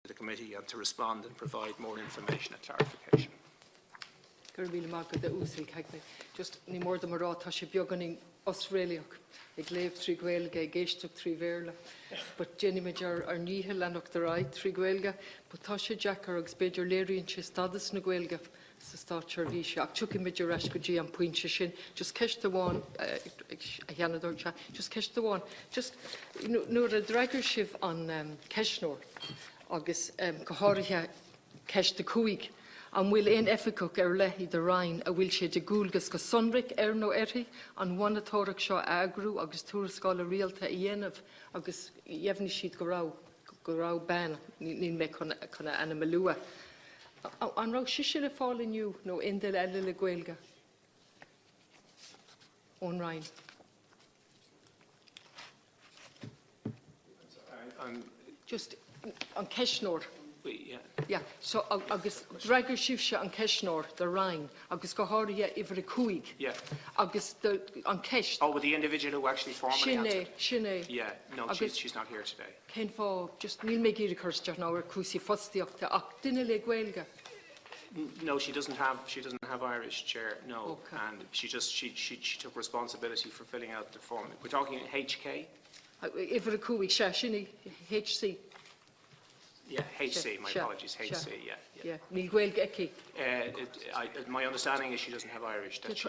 the committee and to respond and provide more information and clarification. Just ní mór do marrá tá sé beagán Austrráliach ag léamh trí Gaeilge ag géisteach trí Bhéarla. But Jenny Major ar níthe lenach de ráid trí Gaeilge, but tá sé Jackar agus beidir léiríonn sé stadas na Gaeilge sa státear bhí sé. Ach tuca Major eis go dtí an pointe sin, just ceist amháin a cheanadóir se, just ceist amháin. Just nuair a dreagar sibh an ceisnóir agus go háirithe ceist de cuaig. An bhfuil éon efficach ar leithí de Rhine a bhfuil sé de gúlgas go sonric ar nó airthaí an bhainatóireach seo agrú agus tuarascáil rialta a dhéanamh agus dhéimhní siad go rá ben ní me chuna anna lua. An rá sisin a fáil inniu nó indal eile le Gaeilge ón Rhine. Just an ceisnóir. Yeah, so agus dreagar sibh se an ceisnóir the Rhine agus go háirithe ifar a cuaig. Yeah. Agus an ceist. Oh, with the individual who actually formally answered. Sinné. Yeah, no, she's not here today. Cén fá just níl mé gíri chuirteach ná ar cúsaí fostaíochta ach duine le Gaeilge. No, she doesn't have Irish, Chair. No, okay. And she took responsibility for filling out the form. We're talking HK. Ifar a cuaig se sinné HC. Yeah, HC, my apologies, HC, yeah. Níl Gaeilge aici. My understanding is she doesn't have Irish. That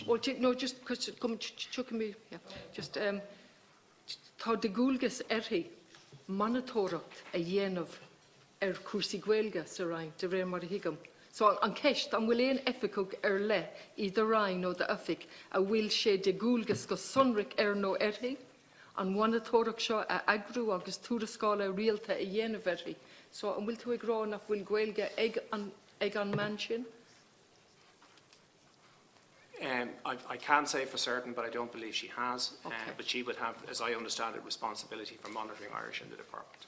Well, no, just come chuck me. Yeah, just tá de gúlgas airthaí manatóireacht a dhéanamh ar cuasaí Gaeilge sa Rhine de réir mar a hiagam. So an ceist an bhfuil éon efficach ar le I de Rhine nó de Affic a bhfuil sé de gúlgas go sonric ar nó airthaí. An bhainatóireach seo a agrú agus tuarascáil rialta a dhéanamh airthaí. So an bhfuil tú ag rá nach bhfuil Gaeilge ag an man sin? I can't say for certain, but I don't believe she has. Okay. But she would have, as I understand it, responsibility for monitoring Irish in the department.